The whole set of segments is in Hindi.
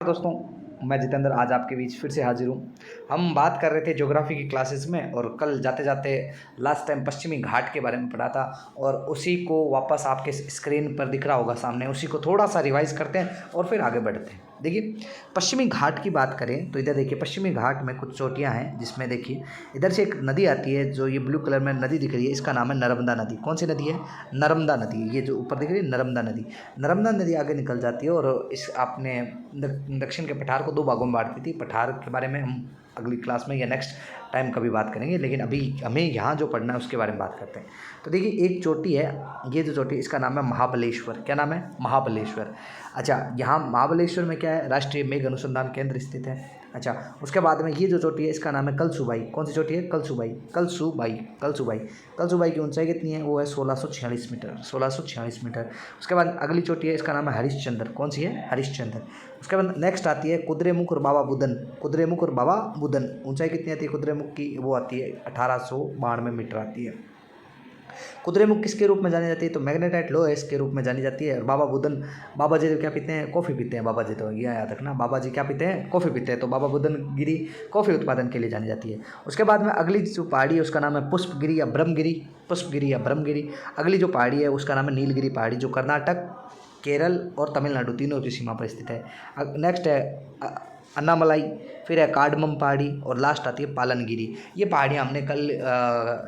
दोस्तों, मैं जितेंद्र आज आपके बीच फिर से हाजिर हूँ। हम बात कर रहे थे ज्योग्राफी की क्लासेस में और कल जाते जाते लास्ट टाइम पश्चिमी घाट के बारे में पढ़ा था और उसी को वापस आपके स्क्रीन पर दिख रहा होगा सामने, उसी को थोड़ा सा रिवाइज करते हैं और फिर आगे बढ़ते हैं। देखिए, पश्चिमी घाट की बात करें तो इधर देखिए, पश्चिमी घाट में कुछ चोटियाँ हैं जिसमें देखिए इधर से एक नदी आती है, जो ये ब्लू कलर में नदी दिख रही है, इसका नाम है नर्मदा नदी। कौन सी नदी है? नर्मदा नदी। ये जो ऊपर दिख रही है नर्मदा नदी, नर्मदा नदी आगे निकल जाती है और इस आपने दक्षिण के पठार को दो भागों में बांटती थी। पठार के बारे में हम अगली क्लास में या नेक्स्ट टाइम कभी बात करेंगे, लेकिन अभी हमें यहाँ जो पढ़ना है उसके बारे में बात करते हैं। तो देखिए, एक चोटी है, ये जो चोटी इसका नाम है महाबलेश्वर। क्या नाम है? महाबलेश्वर। अच्छा, यहाँ महाबलेश्वर में क्या है? राष्ट्रीय मेघ अनुसंधान केंद्र स्थित है। अच्छा, उसके बाद में ये जो चोटी है इसका नाम है कलसुबाई। कौन सी चोटी है? कलसुबाई। कलसुबाई कलसुबाई कलसुबाई की ऊंचाई कितनी है? वो है 1646 मीटर। 1646 मीटर। उसके बाद अगली चोटी है, इसका नाम है हरिश्चंद्र। कौन सी है? हरिश्चंद्र। उसके बाद नेक्स्ट आती है कुद्रेमुख और बाबा बुदन। कुद्रेमुख और बाबा बुदन, ऊंचाई कितनी आती है कुद्रेमुख की? वो आती है 1892 मीटर आती है। कुद्रेमुख किसके रूप में जानी जाती है? तो मैग्नेटाइट लोहेस के रूप में जानी जाती है। और बाबा बुदन, बाबा जी क्या पीते हैं? कॉफ़ी पीते हैं बाबा जी, तो यह याद रखना, बाबा जी क्या पीते हैं? कॉफ़ी पीते हैं। तो बाबा बुदन गिरी कॉफ़ी उत्पादन के लिए जानी जाती है। उसके बाद में अगली जो पहाड़ी है उसका नाम है पुष्पगिरी या ब्रह्मगिरी। पुष्पगिरी या ब्रह्मगिरी। अगली जो पहाड़ी है उसका नाम है नीलगिरी पहाड़ी, जो कर्नाटक, केरल और तमिलनाडु तीनों की सीमा पर स्थित है। नेक्स्ट है अन्नामलाई, फिर है कार्डमम पहाड़ी और लास्ट आती है पालनगिरी। ये पहाड़ियाँ हमने कल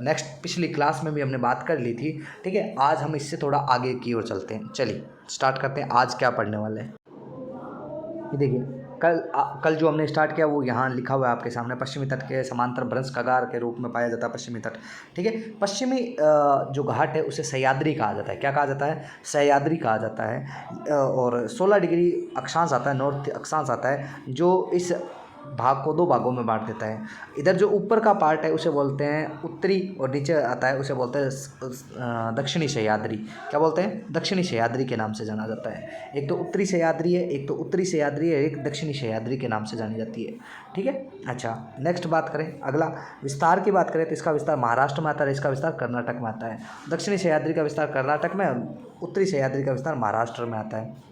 नेक्स्ट पिछली क्लास में भी हमने बात कर ली थी। ठीक है, आज हम इससे थोड़ा आगे की ओर चलते हैं। चलिए स्टार्ट करते हैं, आज क्या पढ़ने वाले हैं। ये देखिए, कल जो हमने स्टार्ट किया वो यहाँ लिखा हुआ है आपके सामने, पश्चिमी तट के समांतर भ्रंश कगार के रूप में पाया जाता है पश्चिमी तट। ठीक है, पश्चिमी जो घाट है उसे सह्याद्री कहा जाता है। क्या कहा जाता है? सह्याद्री कहा जाता है। और 16 डिग्री अक्षांश आता है, नॉर्थ अक्षांश आता है, जो इस भाग को दो भागों में बांट देता है। इधर जो ऊपर का पार्ट है उसे बोलते हैं उत्तरी, और नीचे आता है उसे बोलते हैं दक्षिणी सह्याद्री। क्या बोलते हैं? दक्षिणी सह्याद्री के नाम से जाना जाता है। एक तो उत्तरी सह्याद्री है, एक तो उत्तरी सह्याद्री है, एक दक्षिणी सह्याद्री के नाम से जानी जाती है। ठीक है। अच्छा, नेक्स्ट बात करें, अगला विस्तार की बात करें तो इसका विस्तार महाराष्ट्र में आता है, इसका विस्तार कर्नाटक में आता है। दक्षिणी सह्याद्री का विस्तार कर्नाटक में, उत्तरी सह्याद्री का विस्तार महाराष्ट्र में आता है।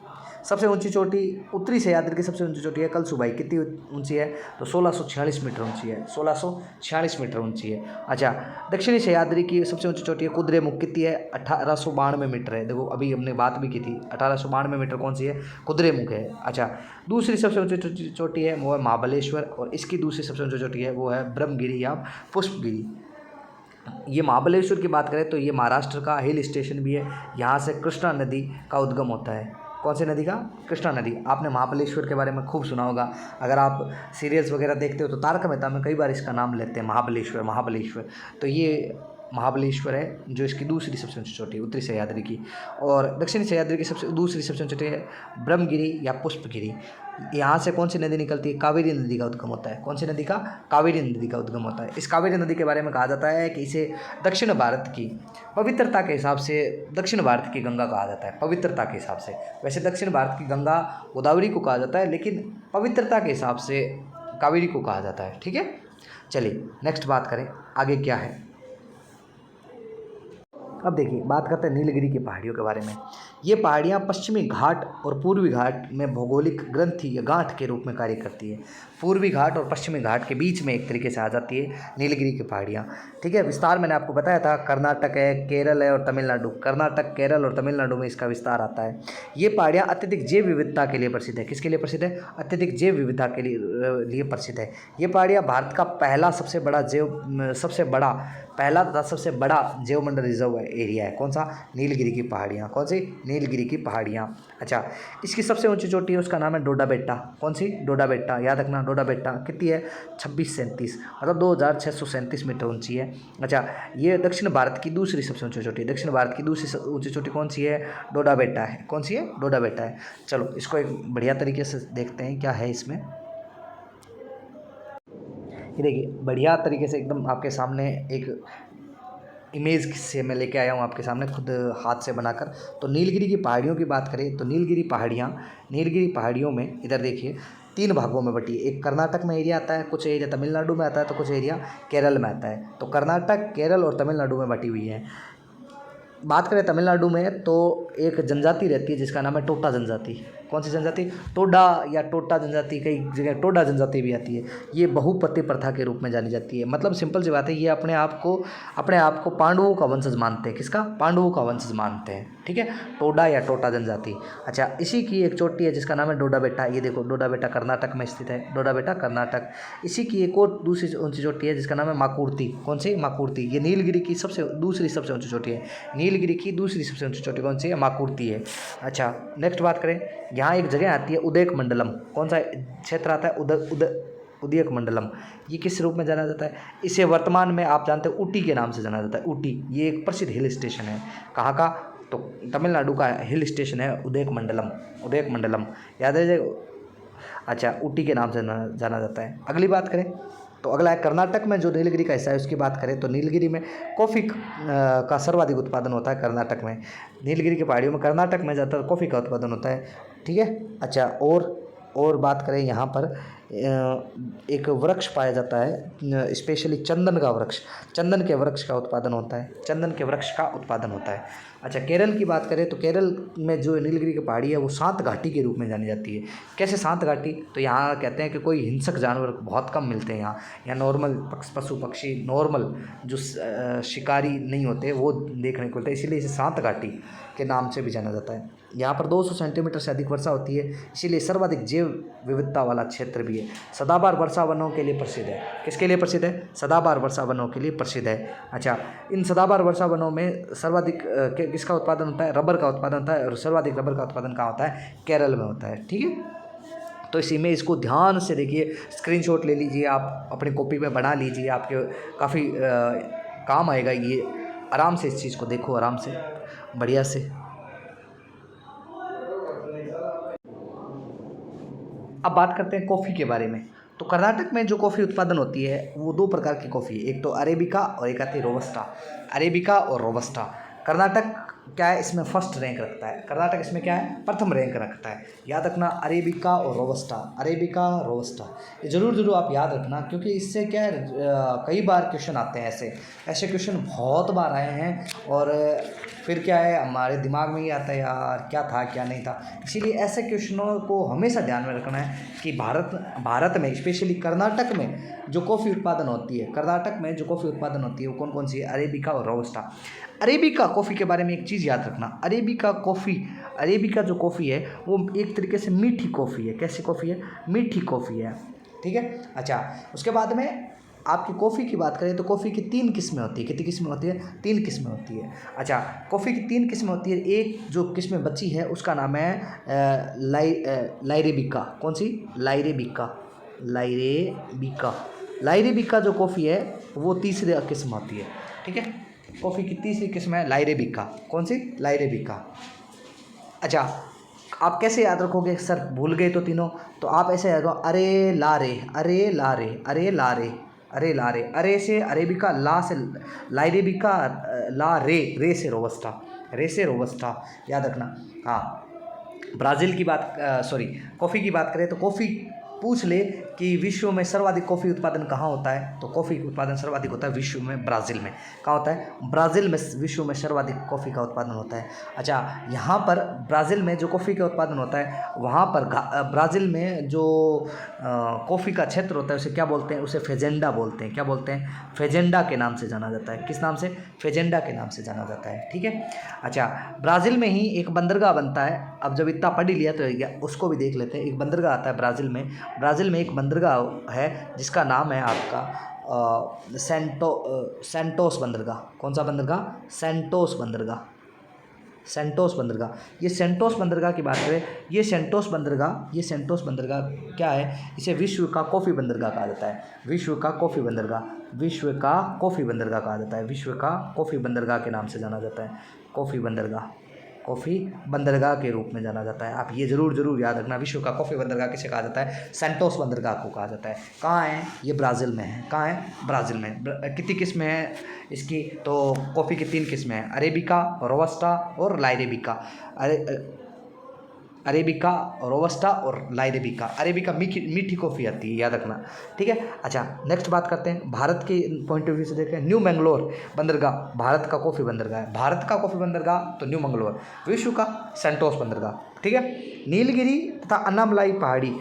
सबसे ऊंची चोटी, उत्तरी सह्याद्री की सबसे ऊंची चोटी है कलसुबाई। कितनी ऊंची है? तो 1646 मीटर ऊंची है। 1646 मीटर ऊंची है। अच्छा, दक्षिणी सह्याद्री की सबसे ऊंची चोटी है कुद्रेमुख। कितनी है? 1892 मीटर है। देखो, अभी हमने बात भी की थी, 1892 मीटर कौन सी है? कुद्रेमुख है। अच्छा, दूसरी सबसे ऊंची चोटी है वो है महाबलेश्वर, और इसकी दूसरी सबसे ऊंची चोटी है वो है ब्रह्मगिरी या पुष्पगिरी। ये महाबलेश्वर की बात करें तो ये महाराष्ट्र का हिल स्टेशन भी है। यहाँ से कृष्णा नदी का उद्गम होता है। कौन सी नदी का? कृष्णा नदी। आपने महाबलेश्वर के बारे में खूब सुना होगा, अगर आप सीरियल्स वगैरह देखते हो तो तारक मेहता में कई बार इसका नाम लेते हैं, महाबलेश्वर महाबलेश्वर। तो ये महाबलेश्वर है, जो इसकी दूसरी सबसे ऊंची चोटी है उत्तरी सह्याद्री की। और दक्षिणी सह्याद्री की दूसरी सबसे ऊंची चोटी है ब्रह्मगिरी या पुष्पगिरी। यहाँ से कौन सी नदी निकलती है? कावेरी नदी का उद्गम होता है। कौन सी नदी का? कावेरी नदी का उद्गम होता है। इस कावेरी नदी के बारे में कहा जाता है कि इसे दक्षिण भारत की पवित्रता के हिसाब से दक्षिण भारत की गंगा कहा जाता है, पवित्रता के हिसाब से। वैसे दक्षिण भारत की गंगा गोदावरी को कहा जाता है, लेकिन पवित्रता के हिसाब से कावेरी को कहा जाता है। ठीक है, चलिए नेक्स्ट बात करें, आगे क्या है। अब देखिए, बात करते हैं नीलगिरी की पहाड़ियों के बारे में। ये पहाड़ियाँ पश्चिमी घाट और पूर्वी घाट में भौगोलिक ग्रंथि या गांठ के रूप में कार्य करती है। पूर्वी घाट और पश्चिमी घाट के बीच में एक तरीके से आ जाती है नीलगिरी की पहाड़ियाँ। ठीक है, विस्तार मैंने आपको बताया था, कर्नाटक है, केरल है और तमिलनाडु। कर्नाटक, केरल और तमिलनाडु में इसका विस्तार आता है। ये पहाड़ियाँ अत्यधिक जैव विविधता के लिए प्रसिद्ध है। किसके लिए प्रसिद्ध है? अत्यधिक जैव विविधता के लिए प्रसिद्ध है। ये पहाड़ियाँ भारत का पहला तथा सबसे बड़ा जैवमंडल रिजर्व एरिया है। कौन सा? नीलगिरी की पहाड़ियाँ। कौन सी? नीलगिरी की पहाड़ियाँ। अच्छा, इसकी सबसे ऊंची चोटी है, उसका नाम है डोडा बेट्टा। कौन सी? डोडा बेट्टा, याद रखना। डोडा बेट्टा कितनी है? 2637, मतलब 2637 मीटर ऊंची है। अच्छा, ये दक्षिण भारत की दूसरी सबसे ऊंची चोटी है। दक्षिण भारत की दूसरी ऊंची चोटी कौन सी है? डोडा बेट्टा है। कौन सी है? डोडा बेट्टा है। चलो इसको एक बढ़िया तरीके से देखते हैं क्या है इसमें। ये देखिए, बढ़िया तरीके से एकदम आपके सामने एक इमेज से मैं लेके आया हूँ आपके सामने, खुद हाथ से बनाकर। तो नीलगिरी की पहाड़ियों की बात करें तो नीलगिरी पहाड़ियों में इधर देखिए 3 भागों में बटी है। एक कर्नाटक में एरिया आता है, कुछ एरिया तमिलनाडु में आता है, तो कुछ एरिया केरल में आता है। तो कर्नाटक, केरल और तमिलनाडु में बटी हुई है। बात करें तमिलनाडु में तो एक जनजाति रहती है जिसका नाम है टोटा जनजाति। कौन सी जनजाति? टोडा या टोटा जनजाति, कई जगह टोडा जनजाति भी आती है। ये बहुपति प्रथा के रूप में जानी जाती है। मतलब सिंपल सी बात है, ये अपने आप को पांडवों का वंशज मानते हैं। किसका? पांडवों का वंशज मानते हैं। ठीक है, टोडा या टोटा जनजाति। अच्छा, इसी की एक चोटी है जिसका नाम है डोडा बेटा। ये देखो, डोडा बेटा कर्नाटक में स्थित है। डोडा बेटा कर्नाटक। इसी की एक और दूसरी ऊंची चोटी है जिसका नाम है माकुर्ती। कौन सी? माकुर्ती। ये नीलगिरी की दूसरी सबसे ऊंची चोटी है। नीलगिरी की दूसरी सबसे ऊंची चोटी कौन सी है? माकुर्ती है। अच्छा, नेक्स्ट बात करें, यहाँ एक जगह आती है उदयक मंडलम। कौन सा क्षेत्र आता है? उदयक मंडलम। ये किस रूप में जाना जाता है? इसे वर्तमान में आप जानते हैं ऊटी के नाम से जाना जाता है। ऊटी, ये एक प्रसिद्ध हिल स्टेशन है। कहाँ का? तो तमिलनाडु का हिल स्टेशन है उदयक मंडलम। उदयक मंडलम याद है? अच्छा, ऊटी के नाम से जाना जाता है। अगली बात करें तो अगला है कर्नाटक में जो नीलगिरी का हिस्सा है उसकी बात करें तो नीलगिरी में कॉफ़ी का सर्वाधिक उत्पादन होता है कर्नाटक में। नीलगिरी की पहाड़ियों में कर्नाटक में ज़्यादातर कॉफ़ी का उत्पादन होता है। ठीक है। अच्छा, और बात करें यहाँ पर एक वृक्ष पाया जाता है, स्पेशली चंदन का वृक्ष। चंदन के वृक्ष का उत्पादन होता है। चंदन के वृक्ष का उत्पादन होता है। अच्छा, केरल की बात करें तो केरल में जो नीलगिरी की पहाड़ी है वो शांत घाटी के रूप में जानी जाती है। कैसे शांत घाटी? तो यहाँ कहते हैं कि कोई हिंसक जानवर बहुत कम मिलते हैं यहाँ नॉर्मल पशु पक्षी, नॉर्मल जो शिकारी नहीं होते वो देखने को मिलते हैं, इसीलिए इसे शांत घाटी के नाम से भी जाना जाता है। यहाँ पर 200 सेंटीमीटर से अधिक वर्षा होती है, इसीलिए सर्वाधिक जैव विविधता वाला क्षेत्र भी है। सदाबहार वर्षा वनों के लिए प्रसिद्ध है। किसके लिए प्रसिद्ध है? सदाबहार वर्षा वनों के लिए प्रसिद्ध है। अच्छा, इन सदाबहार वर्षा वनों में सर्वाधिक किसका उत्पादन होता है? रबर का उत्पादन होता है। और सर्वाधिक रबर का उत्पादन कहाँ होता है? केरल में होता है। ठीक है, तो इसी में इसको ध्यान से देखिए, स्क्रीनशॉट ले लीजिए, आप अपनी कॉपी में बना लीजिए, आपके काफ़ी काम आएगा ये। आराम से इस चीज़ को देखो, आराम से, बढ़िया से। अब बात करते हैं कॉफ़ी के बारे में। तो कर्नाटक में जो कॉफ़ी उत्पादन होती है वो 2 प्रकार की कॉफ़ी है, एक तो अरेबिका और एक आती है रोबस्टा। अरेबिका और रोबस्टा। कर्नाटक क्या है? इसमें फर्स्ट रैंक रखता है। कर्नाटक इसमें क्या है? प्रथम रैंक रखता है। याद रखना, अरेबिका और रोबस्टा, अरेबिका रोबस्टा, ये ज़रूर आप याद रखना, क्योंकि इससे क्या है, कई बार क्वेश्चन आते हैं। ऐसे क्वेश्चन बहुत बार आए हैं और फिर क्या है, हमारे दिमाग में ये आता है यार क्या था क्या नहीं था। इसीलिए ऐसे क्वेश्चनों को हमेशा ध्यान में रखना है कि भारत में स्पेशली कर्नाटक में जो कॉफ़ी उत्पादन होती है, कर्नाटक में जो कॉफ़ी उत्पादन होती है वो कौन कौन सी है? अरेबिका और रोबस्टा। अरेबिका कॉफ़ी के बारे में एक चीज़ याद रखना, अरेबिका जो कॉफ़ी है वो एक तरीके से मीठी कॉफ़ी है। कैसी कॉफ़ी है? मीठी कॉफ़ी है। ठीक है। अच्छा, उसके बाद में आपकी कॉफ़ी की बात करें तो कॉफ़ी की 3 किस्में होती है। कितनी किस्में होती है? 3 किस्में होती है। अच्छा, कॉफ़ी की 3 किस्में होती है। एक जो किस्में बची है उसका नाम है लाइरेबिका। कौन सी? लाइरेबिका। लाइरेबिका जो कॉफ़ी है वो तीसरी किस्म होती है। ठीक है, कॉफ़ी की तीसरी किस्म है लाइरेबिका। कौन सी? लाइरेबिका। अच्छा, आप कैसे याद रखोगे? सर भूल गए तो तीनों, तो आप ऐसे याद रखो, अरे लारे, अरे लारे, अरे लारे, अरे लारे। अरे से अरेबिका, ला से लाइरेबिका, ला रे से रोबस्टा, रे से रोबस्टा। याद रखना। हाँ, ब्राज़ील की बात कॉफ़ी की बात करें तो कॉफ़ी पूछ ले कि विश्व में सर्वाधिक कॉफ़ी उत्पादन कहाँ होता है, तो कॉफ़ी उत्पादन सर्वाधिक होता है विश्व में ब्राज़ील में। कहाँ होता है? ब्राज़ील में विश्व में सर्वाधिक कॉफ़ी का उत्पादन होता है। अच्छा, यहाँ पर ब्राज़ील में जो कॉफ़ी का उत्पादन होता है वहाँ पर ब्राज़ील में जो कॉफ़ी का क्षेत्र होता है उसे क्या बोलते हैं? उसे फेजेंडा बोलते हैं। क्या बोलते हैं? फेजेंडा के नाम से जाना जाता है। किस नाम से? फेजेंडा के नाम से जाना जाता है। ठीक है। अच्छा, ब्राज़ील में ही एक बंदरगाह बनता है। अब जब इतना पढ़ ही लिया तो उसको भी देख लेते हैं। एक बंदरगाह आता है ब्राज़ील में एक बंदरगाह है जिसका नाम है आपका सेंटोस बंदरगाह। कौन सा बंदरगाह? सेंटोस बंदरगाह। ये सेंटोस बंदरगाह की बात करें, ये सेंटोस बंदरगाह क्या है? इसे विश्व का कॉफ़ी बंदरगाह कहा जाता है। विश्व का कॉफ़ी बंदरगाह कहा जाता है। विश्व का कॉफ़ी बंदरगाह के नाम से जाना जाता है। कॉफ़ी बंदरगाह के रूप में जाना जाता है। आप ये ज़रूर याद रखना, विश्व का कॉफ़ी बंदरगाह किसे कहा जाता है? सेंटोस बंदरगाह को कहा जाता है। कहाँ है ये? ब्राज़ील में है। कहाँ है? ब्राज़ील में। कितनी किस्में हैं इसकी? तो कॉफ़ी की 3 किस्में हैं, अरेबिका, रोबस्टा और लाइरेबिका। अरेबिका, रोबस्टा और लाइरेबिका। अरेबिका मीठी मीठी कॉफ़ी आती है, याद रखना, ठीक है। अच्छा, नेक्स्ट बात करते हैं भारत के पॉइंट ऑफ व्यू से देखें। न्यू मैंगलोर बंदरगाह भारत का कॉफ़ी बंदरगाह है। भारत का कॉफ़ी बंदरगाह तो न्यू मैंगलोर, विश्व का सेंटोस बंदरगाह, ठीक है। नीलगिरी तथा अन्नामलाई पहाड़ी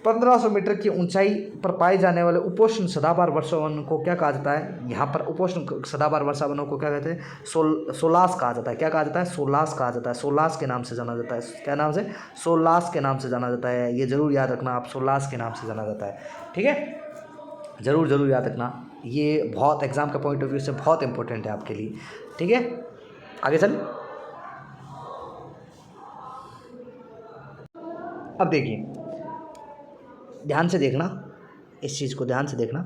1500 मीटर की ऊंचाई पर पाए जाने वाले उपोष्ण सदाबहार वर्षावन को क्या कहा जाता है? यहाँ पर उपोष्ण सदाबहार वर्षावनों को क्या कहते हैं? सोलास कहा जाता है। क्या कहा जाता है? सोलास कहा जाता है। सोलास के नाम से जाना जाता है। क्या नाम से? सोलास के नाम से जाना जाता है। ये जरूर याद रखना आप, सोलास के नाम से जाना जाता है, ठीक है। ज़रूर ज़रूर याद रखना, ये बहुत एग्जाम के पॉइंट ऑफ व्यू से बहुत इंपॉर्टेंट है आपके लिए, ठीक है। आगे चल, अब देखिए, ध्यान से देखना, इस चीज़ को ध्यान से देखना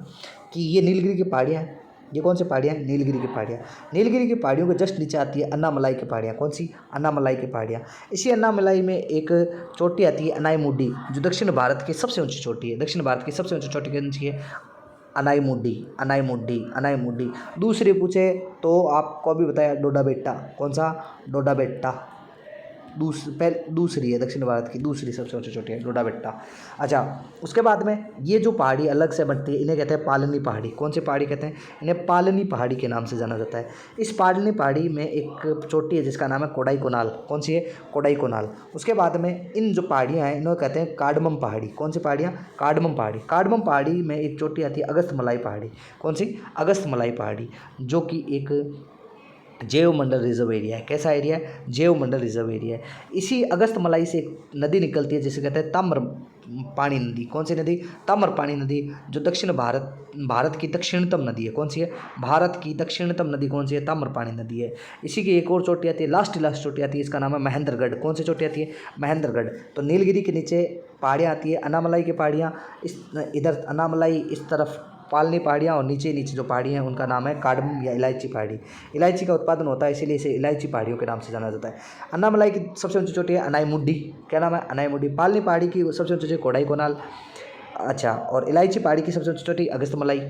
कि ये नीलगिरी की पहाड़ियाँ हैं। ये कौन सी पहाड़ियाँ हैं? नीलगिरी की पहाड़ियाँ। नीलगिरी की पहाड़ियों के जस्ट नीचे आती है अन्नामलाई की पहाड़ियाँ। कौन सी? अन्नामलाई की पहाड़ियाँ। इसी अन्नामलाई में एक चोटी आती है अनाईमुड्डी, जो दक्षिण भारत की सबसे ऊंची चोटी है। दक्षिण भारत की सबसे ऊंची चोटी कौन सी है? अनाईमुड्डी, अनाईमुड्डी, अनाईमुड्डी। दूसरी पूछे तो आपको अभी बताया डोडा बेट्टा। कौन सा? डोडा बेट्टा। दूसरी है, दक्षिण भारत की दूसरी सबसे ऊंची चोटी है डोडा बेट्टा। अच्छा, उसके बाद में ये जो पहाड़ी अलग से बनती है, इन्हें कहते हैं पालनी पहाड़ी। कौन सी पहाड़ी कहते हैं? इन्हें पालनी पहाड़ी के नाम से जाना जाता है। इस पालनी पहाड़ी में एक चोटी है जिसका नाम है कोडाई कोनाल। कौन सी है? कोडाई कोनाल। उसके बाद में इन जो पहाड़ियाँ हैं इन्हें कहते हैं कार्डमम पहाड़ी। कौन सी पहाड़ियाँ? कार्डमम पहाड़ी। कार्डमम पहाड़ी में एक चोटी आती है अगस्त मलाई पहाड़ी। कौन सी? अगस्त मलाई पहाड़ी, जो कि एक जैव मंडल रिजर्व एरिया है। कैसा एरिया है? जैव मंडल रिजर्व एरिया है। इसी अगस्त मलाई से एक नदी निकलती है जिसे कहते हैं ताम्रपाणी नदी। कौन सी नदी? ताम्रपाणी नदी, जो दक्षिण भारत की दक्षिणतम नदी है। कौन सी है? भारत की दक्षिणतम नदी कौन सी है? ताम्रपाणी नदी है। इसी की एक और चोटी आती है, लास्ट चोटी आती है, इसका नाम है महेंद्रगढ़। कौन सी चोटी आती है? महेंद्रगढ़। तो नीलगिरी के नीचे पहाड़ियाँ आती है, अन्नामलाई की पहाड़ियाँ, इधर अन्नामलाई, इस तरफ पालनी पहाड़ियाँ, और नीचे नीचे जो पहाड़ियाँ हैं उनका नाम है कार्डमम या इलायची पहाड़ी। इलायची का उत्पादन होता है, इसीलिए इसे इलायची पहाड़ियों के नाम से जाना जाता है। अन्नामलाई की सबसे ऊंची चोटी है अनाईमुड्डी। क्या नाम है? अनाईमुड्डी। पालनी पहाड़ी की सबसे ऊंची चोटी कोडाई कोनाल। अच्छा, और इलायची पहाड़ी की सबसे ऊंची चोटी अगस्तमलाई,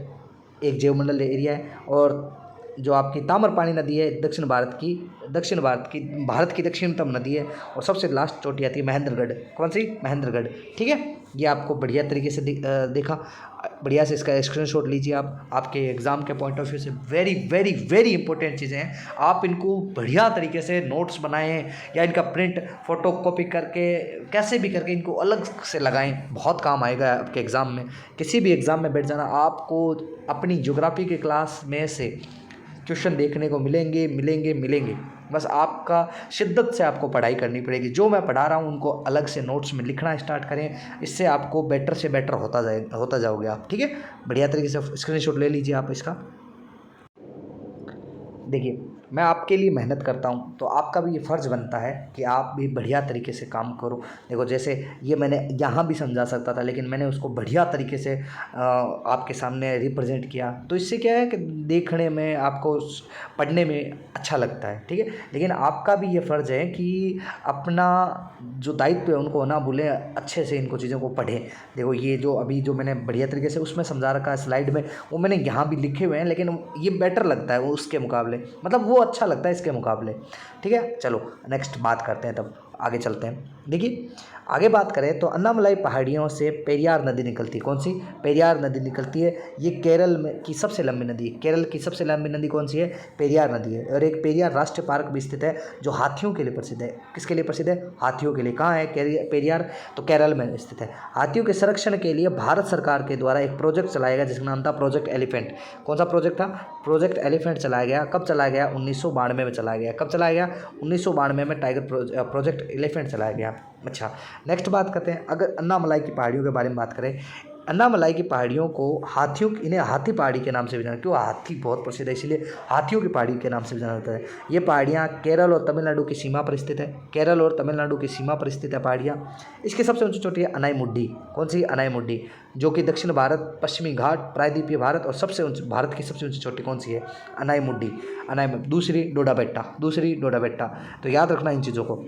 एक जैवमंडल एरिया है। और जो आपकी ताम्रपाणी नदी है भारत की दक्षिणतम नदी है, और सबसे लास्ट चोटी आती है महेंद्रगढ़। कौन सी? महेंद्रगढ़, ठीक है। ये आपको बढ़िया तरीके से देखा, बढ़िया से इसका स्क्रीनशॉट लीजिए आप। आपके एग्ज़ाम के पॉइंट ऑफ व्यू से वेरी वेरी वेरी इंपॉर्टेंट चीज़ें हैं। आप इनको बढ़िया तरीके से नोट्स बनाएं या इनका प्रिंट फोटो कॉपी करके कैसे भी करके इनको अलग से लगाएं, बहुत काम आएगा आपके एग्ज़ाम में। किसी भी एग्ज़ाम में बैठ जाना, आपको अपनी ज्योग्राफी की क्लास में से क्वेश्चन देखने को मिलेंगे। बस आपका शिद्दत से आपको पढ़ाई करनी पड़ेगी। जो मैं पढ़ा रहा हूँ उनको अलग से नोट्स में लिखना स्टार्ट करें, इससे आपको बेटर से बेटर होता जाओगे आप, ठीक है। बढ़िया तरीके से स्क्रीनशॉट ले लीजिए आप इसका। देखिए, मैं आपके लिए मेहनत करता हूँ तो आपका भी ये फ़र्ज़ बनता है कि आप भी बढ़िया तरीके से काम करो। देखो, जैसे ये मैंने यहाँ भी समझा सकता था, लेकिन मैंने उसको बढ़िया तरीके से आपके सामने रिप्रेजेंट किया, तो इससे क्या है कि देखने में आपको पढ़ने में अच्छा लगता है, ठीक है। लेकिन आपका भी ये फ़र्ज़ है कि अपना जो दायित्व है उनको ना भूलें, अच्छे से इनको चीज़ों को पढ़ें। देखो, ये जो अभी जो मैंने बढ़िया तरीके से उसमें समझा रखा है स्लाइड में, वो मैंने यहाँ भी लिखे हुए हैं, लेकिन ये बेटर लगता है वो उसके मुकाबले, मतलब वो अच्छा लगता है इसके मुकाबले, ठीक है। चलो नेक्स्ट बात करते हैं, तब आगे चलते हैं। देखिए, आगे बात करें तो अन्नामलाई पहाड़ियों से पेरियार नदी निकलती है। कौन सी? पेरियार नदी निकलती है। ये केरल में की सबसे लंबी नदी है। केरल की सबसे लंबी नदी कौन सी है? पेरियार नदी है। और एक पेरियार राष्ट्रीय पार्क भी स्थित है, जो हाथियों के लिए प्रसिद्ध है। किसके लिए प्रसिद्ध है? हाथियों के लिए। कहाँ है पेरियार? तो केरल में स्थित है। हाथियों के संरक्षण के लिए भारत सरकार के द्वारा एक प्रोजेक्ट चलाया गया जिसका नाम था प्रोजेक्ट एलिफेंट। कौन सा प्रोजेक्ट था? प्रोजेक्ट एलिफेंट चलाया गया। कब चलाया गया? 1992 में चलाया गया। कब चलाया गया? 1992 में प्रोजेक्ट एलिफेंट चलाया गया। अच्छा, नेक्स्ट बात करते हैं, अगर अन्नामलाई की पहाड़ियों के बारे में बात करें। अन्नामलाई की पहाड़ियों को इन्हें हाथी पहाड़ी के नाम से भी जाना, क्यों? हाथी बहुत प्रसिद्ध है, इसीलिए हाथियों की पहाड़ी के नाम से भी जाना जाता है। ये पहाड़ियाँ केरल और तमिलनाडु की सीमा पर स्थित है। केरल और तमिलनाडु की सीमा पर स्थित है पहाड़ियाँ। इसकी सबसे ऊंची चोटी है अनाईमुड्डी। कौन सी? अनाईमुड्डी, जो कि दक्षिण भारत, पश्चिमी घाट, प्रायद्वीपीय भारत और भारत की सबसे ऊंची चोटी कौन सी है? अनाईमुड्डी। दूसरी डोडा बेट्टा। तो याद रखना इन चीज़ों को।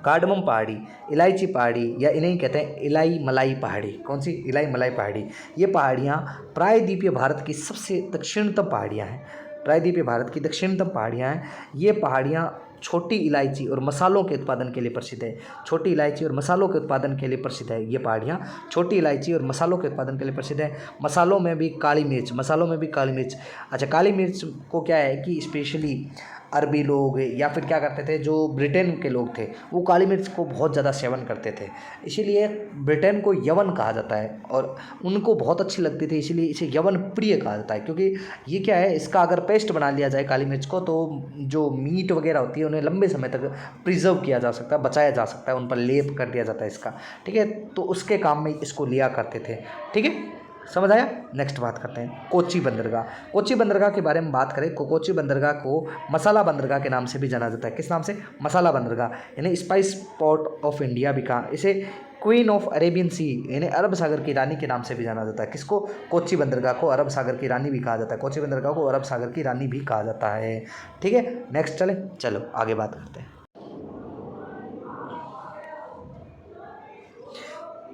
कार्डमम पहाड़ी, इलायची पहाड़ी, या इन्हें कहते हैं इलाई मलाई पहाड़ी। कौन सी? इलाई मलाई पहाड़ी। ये पहाड़ियाँ प्रायद्वीपीय भारत की सबसे दक्षिणतम पहाड़ियाँ हैं। प्रायद्वीपीय भारत की दक्षिणतम पहाड़ियाँ हैं। ये पहाड़ियाँ छोटी इलायची और मसालों के उत्पादन के लिए प्रसिद्ध है। छोटी इलायची और मसालों के उत्पादन के लिए प्रसिद्ध है ये पहाड़ियाँ, छोटी इलायची और मसालों के उत्पादन के लिए प्रसिद्ध है। मसालों में भी काली मिर्च, मसालों में भी काली मिर्च। अच्छा, काली मिर्च को क्या है कि स्पेशली अरबी लोग या फिर क्या करते थे, जो ब्रिटेन के लोग थे वो काली मिर्च को बहुत ज़्यादा सेवन करते थे, इसीलिए ब्रिटेन को यवन कहा जाता है और उनको बहुत अच्छी लगती थी, इसीलिए इसे यवन प्रिय कहा जाता है। क्योंकि ये क्या है, इसका अगर पेस्ट बना लिया जाए काली मिर्च को, तो जो मीट वगैरह होती है उन्हें लंबे समय तक प्रिजर्व किया जा सकता है, बचाया जा सकता है, उन पर लेप कर दिया जाता है इसका, ठीक है। तो उसके काम में इसको लिया करते थे, ठीक है, समझ आया। नेक्स्ट बात करते हैं कोच्चि बंदरगाह। कोच्चि बंदरगाह के बारे में बात करें, कोच्चि बंदरगाह को मसाला बंदरगाह के नाम से भी जाना जाता है। किस नाम से? मसाला बंदरगाह, यानी स्पाइस पोर्ट ऑफ इंडिया भी कहा। इसे क्वीन ऑफ अरेबियन सी यानी अरब सागर की रानी के नाम से भी जाना जाता है। किसको? कोच्चि बंदरगाह को अरब सागर की रानी भी कहा जाता है। कोच्चि बंदरगाह को अरब सागर की रानी भी कहा जाता है, ठीक है। नेक्स्ट चलो आगे बात करते हैं।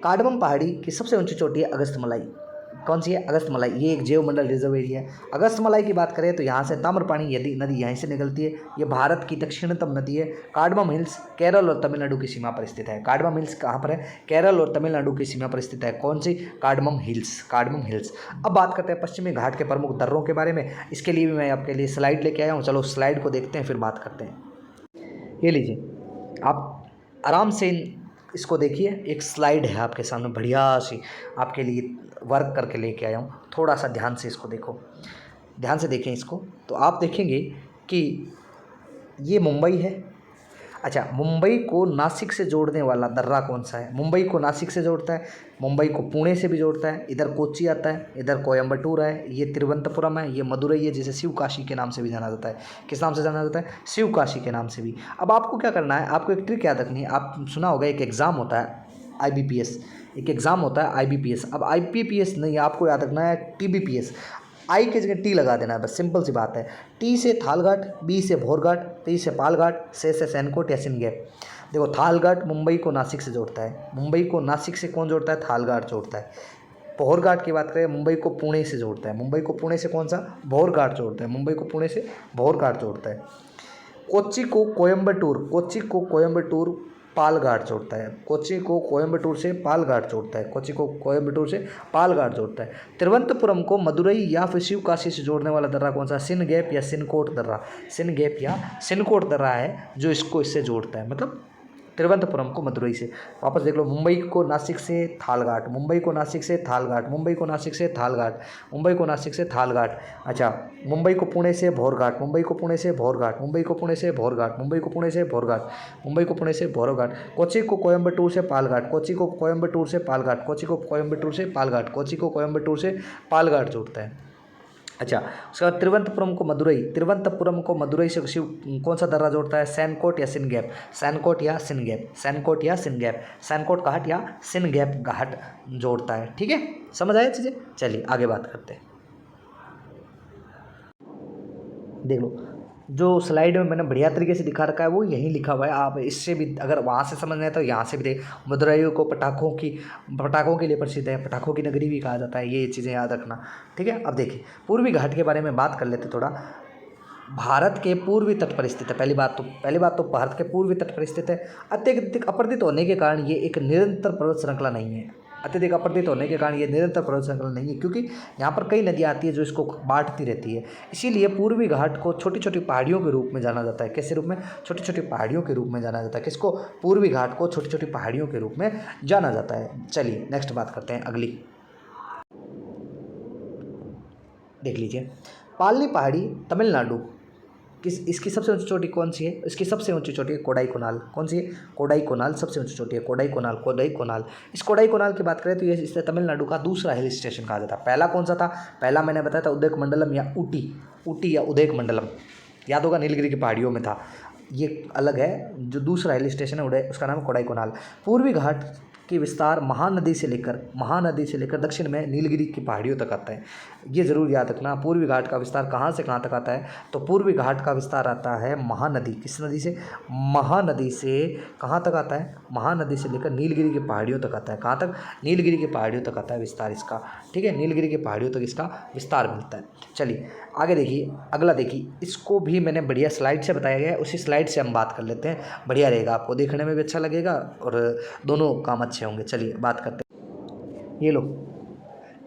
कार्डमम पहाड़ी की सबसे ऊंची चोटी है अगस्त्यमलाई। कौन सी है? अगस्त्यमलाई। ये एक जैव मंडल रिजर्व एरिया है। अगस्त्यमलाई की बात करें तो यहाँ से ताम्रपाणी यदि नदी यहीं से निकलती है। ये भारत की दक्षिणतम नदी है। कार्डमम हिल्स केरल और तमिलनाडु की सीमा पर स्थित है। कार्डमम हिल्स कहाँ पर है? केरल और तमिलनाडु की सीमा पर स्थित है। कौन सी? Cardamom hills, cardamom hills. अब बात करते हैं पश्चिमी घाट के प्रमुख दर्रों के बारे में। इसके लिए भी मैं आपके लिए स्लाइड लेके आया हूँ। चलो स्लाइड को देखते हैं फिर बात करते हैं। ये लीजिए, आप आराम से इसको देखिए, एक स्लाइड है आपके सामने, बढ़िया सी आपके लिए वर्क करके लेके आया हूँ। थोड़ा सा ध्यान से इसको देखो, ध्यान से देखें इसको, तो आप देखेंगे कि ये मुंबई है। अच्छा, मुंबई को नासिक से जोड़ने वाला दर्रा कौन सा है? मुंबई को नासिक से जोड़ता है, मुंबई को पुणे से भी जोड़ता है, इधर कोच्चि आता है, इधर कोयम्बटूर है, ये तिरुवनंतपुरम है, ये मदुरई है, जिसे शिव काशी के नाम से भी जाना जाता है। किस नाम से जाना जाता है? शिव काशी के नाम से भी। अब आपको क्या करना है, आपको एक ट्रिक याद रखनी है। आप सुना होगा एक एग्ज़ाम होता है IBPS, एक एग्ज़ाम होता है IBPS। अब IBPS नहीं, आपको याद रखना है TBPS। आई की जगह टी लगा देना है, बस सिंपल सी बात है। टी से थालघाट, बी से भोरघाट, टी से पालघाट, से सैनकोट या सिनगैप। देखो, थालघाट मुंबई को नासिक से जोड़ता है। मुंबई को नासिक से कौन जोड़ता है? थालघाट जोड़ता है। भोरघाट की बात करें, मुंबई को पुणे से जोड़ता है। मुंबई को पुणे से कौन सा? भोरघाट जोड़ता है। मुंबई को पुणे से भोरघाट जोड़ता है। कोच्चि को कोयम्बटूर, कोच्चि को कोयम्बटूर पालघाट जोड़ता है। कोच्चि को कोयम्बटूर से पालघाट जोड़ता है। कोच्चि को कोयम्बटूर से पालघाट जोड़ता है। तिरुवनंतपुरम को मदुरई या फिर शिवकाशी से जोड़ने वाला दर्रा कौन सा? सिनगैप या सिनकोट दर्रा। सिनगैप या सिनकोट दर्रा है जो इसको इससे जोड़ता है, मतलब तिरुवनंतपुरम को मदुरई से। वापस देख लो, मुंबई को नासिक से थालघाट, मुंबई को नासिक से थालघाट, मुंबई को नासिक से थालघाट, मुंबई को नासिक से थालघाट। अच्छा, मुंबई को पुणे से भोरघाट, मुंबई को पुणे से भोरघाट, मुंबई को पुणे से भोरघाट, मुंबई को पुणे से भोरघाट, मुंबई को पुणे से भोरघाट। कोच्चि को कोयम्बटूर से पालघाट, कोच्चि को कोयम्बटूर से पालघाट, कोच्चि को कोयम्बटूर से पालघाट, कोच्चि को कोयम्बटूर से पालघाट जोड़ता है। अच्छा, उसके बाद तिरुवनंतपुरम को मदुरई, तिरुवनंतपुरम को मदुरई से शिव कौन सा दर्रा जोड़ता है? सैनकोट या सिनगैप, सैनकोट या सिनगैप, सैनकोट या सिनगैप, सैनकोट घाट या सिनगैप घाट जोड़ता है, ठीक है। समझ आया चीज़ें? चलिए आगे बात करते हैं। देख लो, जो स्लाइड में मैंने बढ़िया तरीके से दिखा रखा है वो यहीं लिखा हुआ है। आप इससे भी अगर वहाँ से समझना है तो यहाँ से भी देख। मदुरई को पटाखों के लिए प्रसिद्ध है, पटाखों की नगरी भी कहा जाता है। ये चीज़ें याद रखना, ठीक है। अब देखिए, पूर्वी घाट के बारे में बात कर लेते थोड़ा। भारत के पूर्वी तट पर स्थित है। पहली बात तो भारत के पूर्वी तट पर स्थित है। अत्यधिक अपरदित होने के कारण ये एक निरंतर पर्वत श्रृंखला नहीं है। अत्यधिक अपरदित होने के कारण ये निरंतर पर्वत श्रृंखला नहीं है, क्योंकि यहाँ पर कई नदियाँ आती है जो इसको बांटती रहती है। इसीलिए पूर्वी घाट को छोटी छोटी पहाड़ियों के रूप में जाना जाता है। कैसे रूप में? छोटी छोटी पहाड़ियों के रूप में जाना जाता है। किसको? पूर्वी घाट को छोटी छोटी पहाड़ियों के रूप में जाना जाता है। चलिए नेक्स्ट बात करते हैं, अगली देख लीजिए। पालनी पहाड़ी तमिलनाडु इसकी सबसे ऊंची चोटी कौन सी है? इसकी सबसे ऊंची चोटी है कोडाईकोनाल। कौन सी है? कोडाईकोनाल सबसे ऊंची चोटी है, कोडाईकोनाल, कोडाईकोनाल। इस कोडाईकोनाल की बात करें तो ये इसे तमिलनाडु का दूसरा हिल स्टेशन कहा जाता है। पहला कौन सा था? पहला मैंने बताया था उदयकमंडलम या ऊटी या उदयकमंडलम, याद होगा, नीलगिरी की पहाड़ियों में था। ये अलग है। जो दूसरा हिल स्टेशन है उसका नाम है कोडाईकोनाल। पूर्वी घाट की विस्तार महानदी से लेकर दक्षिण में नीलगिरी की पहाड़ियों तक आता है। ये ज़रूर याद रखना। पूर्वी घाट का विस्तार कहाँ से कहाँ तक आता है? तो पूर्वी घाट का विस्तार आता है महानदी, किस नदी से? महानदी से कहाँ तक आता है? महानदी से लेकर नीलगिरी की पहाड़ियों तक आता है। कहाँ तक? नीलगिरी की पहाड़ियों तक आता है विस्तार इसका, ठीक है, नीलगिरी की पहाड़ियों तक इसका विस्तार मिलता है। चलिए आगे देखिए, अगला देखिए, इसको भी मैंने बढ़िया स्लाइड से बताया गया है, उसी स्लाइड से हम बात कर लेते हैं, बढ़िया रहेगा, आपको देखने में भी अच्छा लगेगा और दोनों काम अच्छे होंगे। चलिए बात करते हैं। ये लो,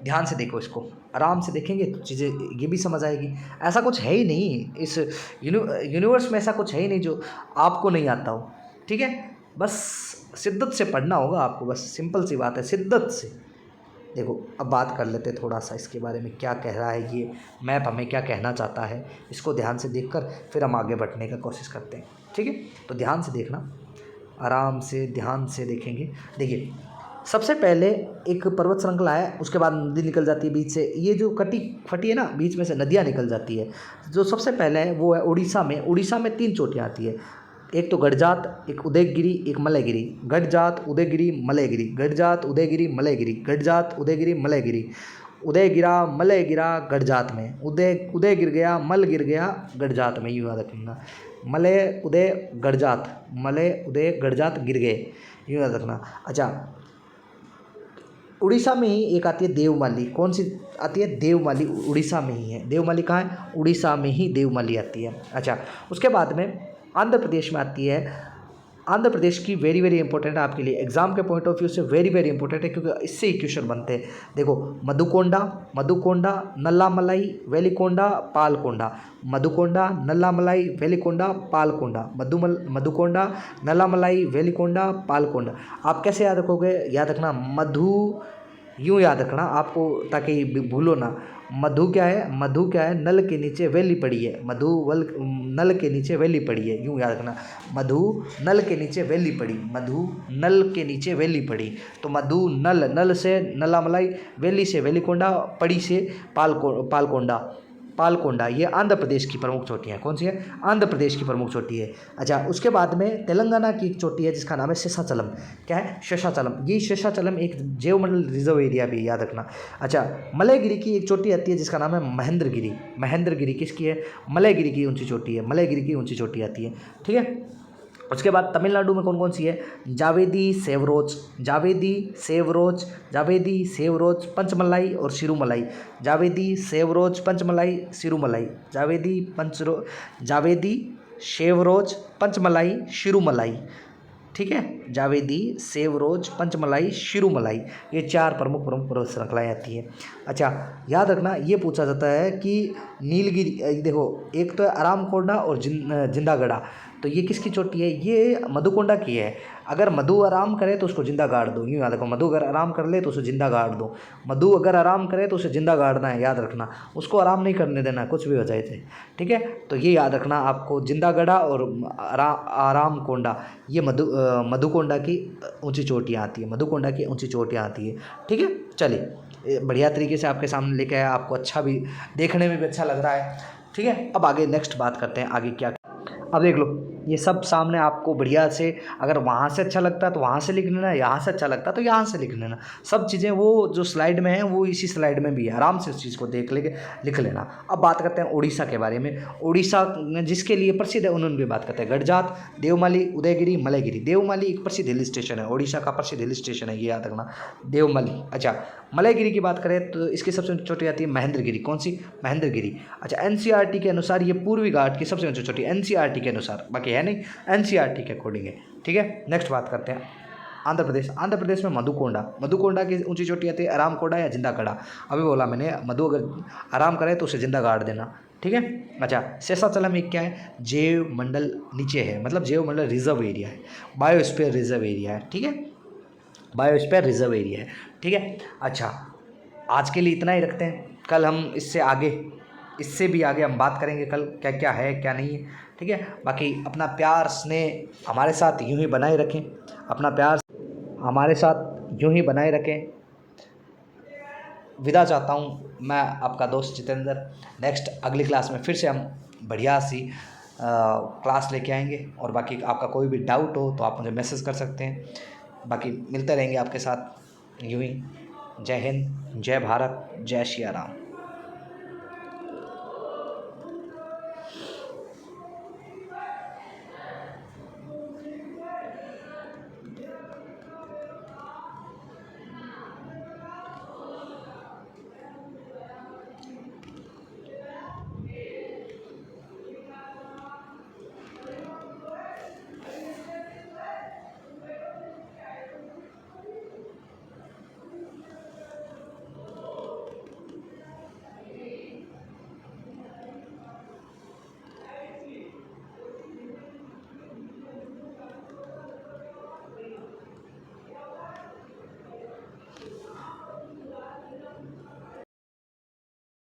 ध्यान से देखो, इसको आराम से देखेंगे तो चीज़ें ये भी समझ आएगी। ऐसा कुछ है ही नहीं इस यूनिवर्स में, ऐसा कुछ है ही नहीं जो आपको नहीं आता हो, ठीक है। बस शिद्दत से पढ़ना होगा आपको, बस सिंपल सी बात है, शिद्दत से। देखो अब बात कर लेते हैं थोड़ा सा इसके बारे में, क्या कह रहा है ये मैप, हमें क्या कहना चाहता है, इसको ध्यान से देखकर फिर हम आगे बढ़ने का कोशिश करते हैं, ठीक है। तो ध्यान से देखना, आराम से ध्यान से देखेंगे। देखिए सबसे पहले एक पर्वत श्रृंखला है, उसके बाद नदी निकल जाती है बीच से, ये जो कटी फटी है ना, बीच में से नदियाँ निकल जाती है। जो सबसे पहले है वो है उड़ीसा में 3 चोटियाँ आती है। एक तो गडजात, एक उदयगिरी, एक मलयगिरी। गडजात, उदयगिरी, मलयगिरी, गडजात, उदयगिरी, मलयगिरी, गडजात, उदयगिरी, मलयगिरी। उदय गिरा, मलय गिरा, गडजात में। उदय गिर गया, मल गिर गया, गडजात में। यूँ याद रखना, मलय उदय गडजात, मलय उदय गडजात गिर गए, यूँ याद रखना। अच्छा, उड़ीसा में ही एक आती है देवमाली। कौन सी आती है? देवमाली उड़ीसा में ही है। देवमाली कहाँ है? उड़ीसा में ही देवमाली आती है। अच्छा, उसके बाद में आंध्र प्रदेश में आती है। आंध्र प्रदेश की वेरी वेरी इंपॉर्टेंट है आपके लिए, एग्जाम के पॉइंट ऑफ व्यू से वेरी वेरी इंपॉर्टेंट है, क्योंकि इससे ही क्वेश्चन बनते हैं। देखो मधुकोंडा, नल्लामलाई, वेलिकोंडा, पालकोंडा। मधुकोंडा, नल्लामलाई, वेलिकोंडा, पालकोंडा। मधुकोंडा, नल्लामलाई, वेलिकोंडा, पालकोंडा। आप कैसे याद रखोगे? याद रखना मधु, यूँ याद रखना आपको, ताकि भूलो ना। मधु क्या है? नल के नीचे वैली पड़ी है। नल के नीचे वैली पड़ी है, यूँ याद रखना। मधु नल के नीचे वैली पड़ी। तो मधु नल से नल्लामलाई, वैली से वेलिकोंडा, पड़ी से पालकोंडा। ये आंध्र प्रदेश की प्रमुख चोटी है। कौन सी है? आंध्र प्रदेश की प्रमुख चोटी है। अच्छा, उसके बाद में तेलंगाना की एक चोटी है जिसका नाम है शेषाचलम। क्या है? शेषाचलम। ये शेषाचलम एक जैवमंडल रिजर्व एरिया भी, याद रखना। अच्छा, मलयगिरी की एक चोटी आती है जिसका नाम है महेंद्रगिरी। महेंद्रगिरी किसकी है? मलयगिरी की ऊंची चोटी है। मलयगिरी की ऊंची चोटी आती है, ठीक है। उसके बाद तमिलनाडु में कौन कौन सी है? जावेदी, सेवरोज, पंचमलाई और सिरुमलाई। जावेदी, सेवरोज, पंचमलाई, सिरुमलाई। जावेदी, सेवरोज, पंचमलाई, सिरुमलाई, ठीक है। जावेदी, सेवरोज, पंचमलाई, सिरुमलाई, ये 4 प्रमुख पर्वत श्रृंखलाएँ आती हैं। अच्छा, याद रखना, ये पूछा जाता है कि नीलगिरी, देखो एक तो है अरामकोंडा और जिंदागढ़ा, तो ये किसकी चोटी है? ये मधुकोंडा की है। अगर मधु आराम करे तो उसको जिंदा गाड़ दो, यूँ याद रखो। मधु अगर आराम कर ले तो उसे जिंदा गाड़ दो। मधु अगर आराम करे तो उसे जिंदा गाड़ना है, याद रखना। उसको आराम नहीं करने देना, कुछ भी हो जाए थे, ठीक है। तो ये याद रखना आपको, जिंदागढ़ा और आराम कोंडा, ये मधुकोंडा की ऊंची चोटियाँ आती है। मधुकोंडा की ऊंची चोटियाँ आती है, ठीक है। चलिए बढ़िया तरीके से आपके सामने लेके आया, आपको अच्छा भी देखने में भी अच्छा लग रहा है, ठीक है। अब आगे नेक्स्ट बात करते हैं, आगे क्या। अब देख लो, ये सब सामने आपको बढ़िया से, अगर वहाँ से अच्छा लगता है तो वहाँ से लिख लेना, यहाँ से अच्छा लगता है तो यहाँ से लिख लेना। सब चीज़ें वो जो स्लाइड में है वो इसी स्लाइड में भी है, आराम से उस चीज़ को देख लेके लिख लेना। अब बात करते हैं उड़ीसा के बारे में। उड़ीसा जिसके लिए प्रसिद्ध है उन्होंने भी बात करते हैं। गडजात, देवमाली, उदयगिरी, मलयगिरी। देवमाली एक प्रसिद्ध हिल स्टेशन है, उड़ीसा का प्रसिद्ध हिल स्टेशन है, ये याद रखना, देवमाली। अच्छा, मलयगिरी की बात करें तो इसकी सबसे ऊंची चोटी आती है महेंद्रगिरी। कौन सी? महेंद्रगिरी। अच्छा, एनसीईआरटी के अनुसार ये पूर्वी घाट की सबसे ऊंची चोटी, एनसीईआरटी के अनुसार, बाकी है नहीं, एनसीईआरटी के अकॉर्डिंग है, ठीक है। नेक्स्ट बात करते हैं आंध्र प्रदेश में मधुकोंडा की ऊंची चोटी आती है अरामकोंडा या जिंदागढ़ा। अभी बोला मैंने, मधु अगर आराम करे तो उसे जिंदा गाड़ देना, ठीक है। अच्छा, शेषाचलम एक क्या है? जैव मंडल नीचे है, मतलब जैव मंडल रिजर्व एरिया है, बायोस्फीयर रिजर्व एरिया है, ठीक है, बायोस्फीयर रिजर्व एरिया है, ठीक है। अच्छा, आज के लिए इतना ही रखते हैं, कल हम इससे भी आगे हम बात करेंगे, कल क्या क्या है क्या नहीं है, ठीक है। बाकी अपना प्यार स्नेह हमारे साथ यूँ ही बनाए रखें, अपना प्यार हमारे साथ यूँ ही बनाए रखें। विदा चाहता हूँ मैं, आपका दोस्त जितेंद्र। नेक्स्ट अगली क्लास में फिर से हम बढ़िया सी क्लास लेके आएंगे, और बाकी आपका कोई भी डाउट हो तो आप मुझे मैसेज कर सकते हैं। बाकी मिलते रहेंगे आपके साथ यूँ ही। जय हिंद, जय भारत, जय सिया राम।